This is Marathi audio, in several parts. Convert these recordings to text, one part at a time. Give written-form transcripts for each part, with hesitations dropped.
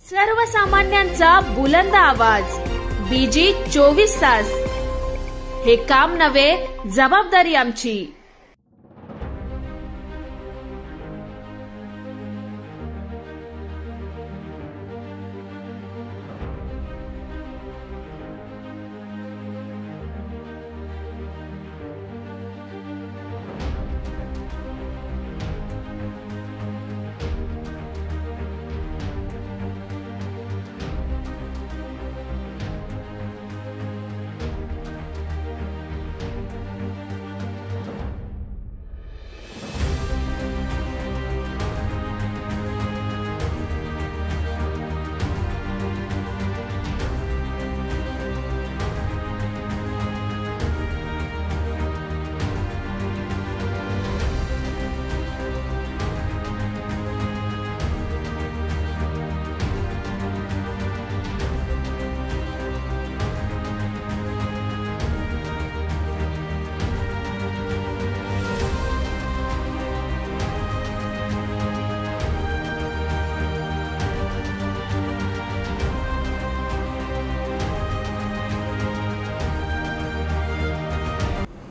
सर्वसामान्यांचा बुलंद आवाज बीजी 24 तास. हे काम नव्हे, जबाबदारी आमची.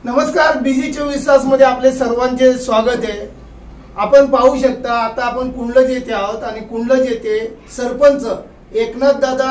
नमस्कार, बीजी 24 तास मध्ये आपले सर्वांचे स्वागत आहे. आपण पाहू शकता आता आपण कुंडलज येथे आहोत आणि कुंडलज येथे सरपंच एकनाथ दादा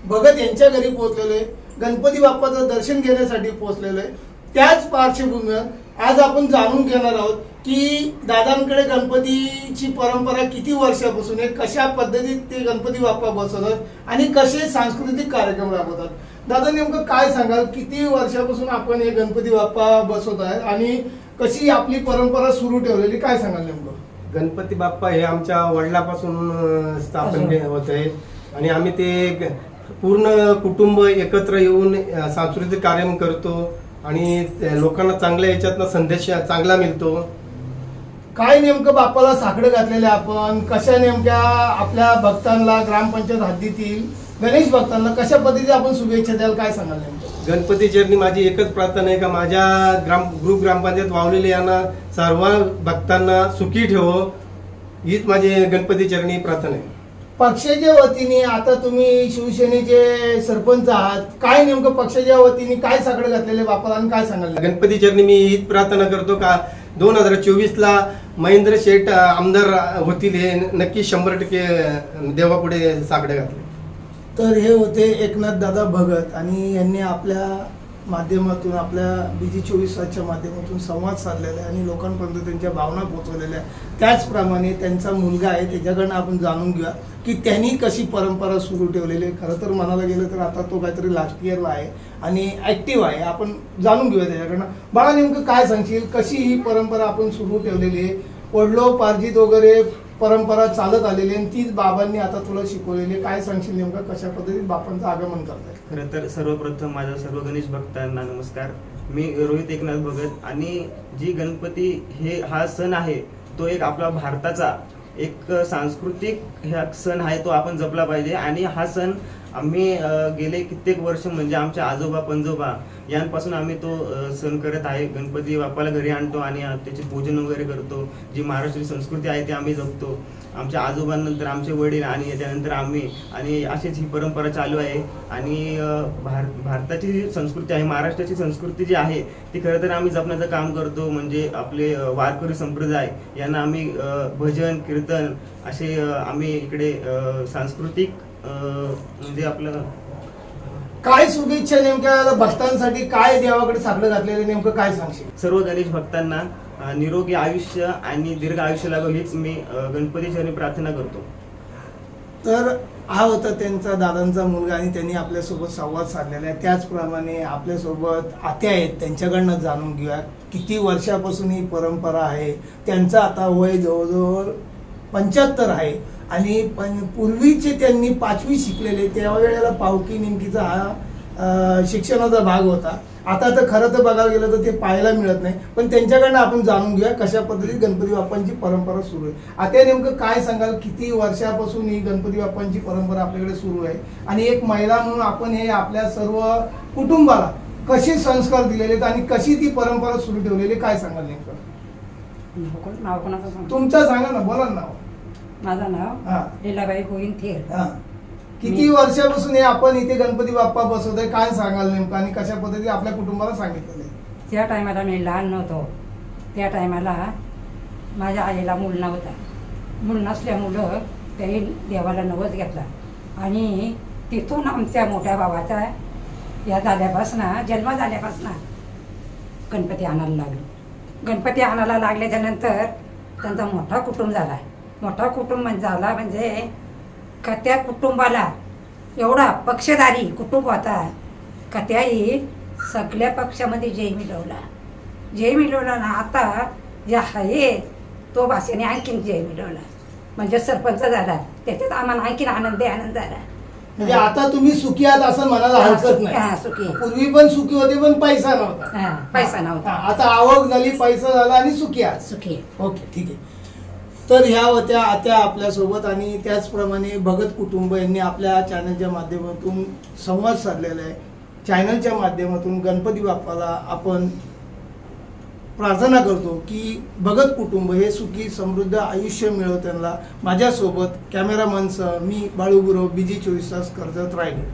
भगत यांच्या घरी पोहोचलेलो आहे. गणपती बाप्पाचं दर्शन घेण्यासाठी पोहोचलेलो आहे. त्याच पार्श्वभूमीवर आज आपण जाणून घेणार आहोत की दादांकडे गणपतीची परंपरा किती वर्षापासून आहे, कशा पद्धतीत ते गणपती बाप्पा बसवतात आणि कसे सांस्कृतिक कार्यक्रम राबवतात. दादा, नेमकं काय सांगाल, किती वर्षापासून आपण हे गणपती बाप्पा बसवत आहे आणि कशी आपली परंपरा सुरू ठेवलेली, काय सांगाल नेमकं? गणपती बाप्पा हे आमच्या वडिलापासून स्थापन होत आहे आणि आम्ही ते पूर्ण कुटुंब एकत्र येऊन सांस्कृतिक कार्यक्रम करतो आणि लोकांना चांगल्या याच्यातनं संदेश चांगला मिळतो. काय नेमकं बाप्पाला साकडं घातलेलं आपण, कशा नेमक्या आपल्या भक्तांना ग्रामपंचायत हद्दीतील गणेश भक्तांना कशा पद्धतीने आपण शुभेच्छा द्याल, काय सांगाल नेमकं? गणपती चरणी माझी एकच प्रार्थना आहे का माझ्या ग्रुप ग्रामपंचायत वावलेले यांना सर्व भक्तांना सुखी ठेवो, हीच माझी गणपती चरणी प्रार्थना आहे. पक्षाच्या वतीने आता तुम्ही शिवसेनेचे सरपंच आहात, काय नेमकं पक्षाच्या वतीने काय साकडं घातलेले बाप्पाला आणि काय सांगाल? गणपती चरणी मी हीच प्रार्थना करतो का 2024ला महेंद्र शेठ आमदार होतील, हे नक्की 100% देवापुढे साकडे घातले. तर हे होते एकनाथ दादा भगत आणि यांनी आपल्या माध्यमातून आपल्या बीजी 24 तासच्या माध्यमातून संवाद साधलेला आहे आणि लोकांपर्यंत त्यांच्या भावना पोहोचवलेल्या आहे. त्याचप्रमाणे त्यांचा मुलगा आहे, त्याच्याकडनं आपण जाणून घेऊया की त्यांनी कशी परंपरा सुरू ठेवलेली आहे. खरं तर म्हणायला गेलं तर आता तो काहीतरी लास्ट इयरला आहे आणि ऍक्टिव्ह आहे. आपण जाणून घेऊया त्याच्याकडनं. बाळा, नेमकं काय सांगशील, कशी ही परंपरा आपण सुरू ठेवलेली आहे? वडिलोपार्जित वगैरे परंपरा चालत आलेली आणि तीच बाबांनी आता तुला शिकवलेली, काय सांगशील नेमकं कशा पद्धतीत बापांचं आगमन करताय? खरं तर सर्वप्रथम माझ्या सर्व गणेश भक्तांना नमस्कार. मी रोहित एकनाथ भगत आणि जी गणपती हा सण आहे तो एक आपला भारताचा एक सांस्कृतिक हा सण आहे, तो आपण जपला पाहिजे. आणि हा सण आम्ही गेले कित्येक वर्ष म्हणजे आमच्या आजोबा पंजोबा यांपासून आम्ही तो सण करत आहे. गणपती बाप्पाला घरी आणतो आणि त्याचे पूजन वगैरे करतो. जी महाराष्ट्रीय संस्कृती आहे ती आम्ही जपतो. आमच्या आजोबांनंतर आमचे वडील आणि त्यानंतर आम्ही, आणि अशीच ही परंपरा चालू आहे. आणि भारताची जी संस्कृती आहे, महाराष्ट्राची संस्कृती जी आहे ती खरं तर आम्ही जपण्याचं काम करतो. म्हणजे आपले वारकरी संप्रदाय यांना आम्ही भजन कीर्तन असे आम्ही इकडे सांस्कृतिक म्हणजे आपलं काय शुभेच्छा नेमक्या भक्तांसाठी, काय देवाकडे साकडं घातलेले नेमकं काय सांगशील? सर्व गणेश भक्तांना निरोगी आयुष्य आणि दीर्घ आयुष्य लाभो हीच मी गणपती चरणी प्रार्थना करतो. तर हा होता त्यांचा दादांचा मुलगा आणि त्यांनी आपल्यासोबत संवाद साधलेला आहे. त्याचप्रमाणे आपल्यासोबत आत्या आहेत, त्यांच्याकडनं जाणून घेऊया किती वर्षापासून ही परंपरा आहे. त्यांचं आता वय जवळजवळ 75 आहे आणि पूर्वीचे त्यांनी 5वी शिकलेले, त्यावेळेला पावकी निमकीचा हा शिक्षणाचा भाग होता. आता तर खरं तर बघायला गेलं तर ते पाहायला मिळत नाही, पण त्यांच्याकडनं आपण जाणून घेऊया कशा पद्धतीत गणपती बाप्पांची परंपरा सुरू आहे. आता नेमकं काय सांगाल, किती वर्षापासून ही गणपती बाप्पांची परंपरा आपल्याकडे सुरू आहे आणि एक महिला म्हणून आपण हे आपल्या सर्व कुटुंबाला कसे संस्कार दिलेले आहेत आणि कशी ती परंपरा सुरू ठेवलेली, काय सांगाल नेमकं? नाव कोणाचं सांग? तुमचं सांगा ना, बोला नाव. माझं नाव लीलाबाई गोविंद थेर. किती वर्षापासून हे आपण इथे गणपती बाप्पा बसवतोय, काय सांगाल नेमकं आणि कशा पद्धतीने आपल्या कुटुंबाला सांगितलेलं आहे? त्या टायमाला मी लहान नव्हतो. त्या टायमाला माझ्या आईला मूल नव्हता. मूल नसल्यामुळं त्याही देवाला नवस घेतला आणि तिथून आमच्या मोठ्या भावाचा या झाल्यापासून जन्म झाल्यापासून गणपती आणायला लागलो. गणपती आणायला लागल्याच्या नंतर त्यांचा मोठा कुटुंब झाला. मोठा कुटुंब झाला म्हणजे का त्या कुटुंबाला एवढा पक्षधारी कुटुंब होता का त्याही सगळ्या पक्षामध्ये जय मिळवला ना. आता जे आहे तो भाषेने आणखीन जय मिळवला म्हणजे सरपंच झाला. त्याच्यात आम्हाला आणखीन आनंद झाला. म्हणजे आता तुम्ही सुखी आहात असं म्हणायला हरकत नाही. सुखी. पूर्वी पण सुखी होते पण पैसा नव्हता. पैसा नव्हता. आता आवक झाली, पैसा झाला आणि सुखी आहात. सुखी. ओके, ठीक आहे. तर ह्या होत्या आत्या आपल्यासोबत आणि त्याचप्रमाणे भगत कुटुंब यांनी आपल्या चॅनलच्या माध्यमातून संवाद साधलेला आहे. चॅनलच्या माध्यमातून गणपती बाप्पाला आपण प्रार्थना करतो की भगत कुटुंब हे सुखी समृद्ध आयुष्य मिळो त्यांना. माझ्यासोबत कॅमेरामनसह मी बाळू गुरव, BG 24 तास, कर्जत, रायगड.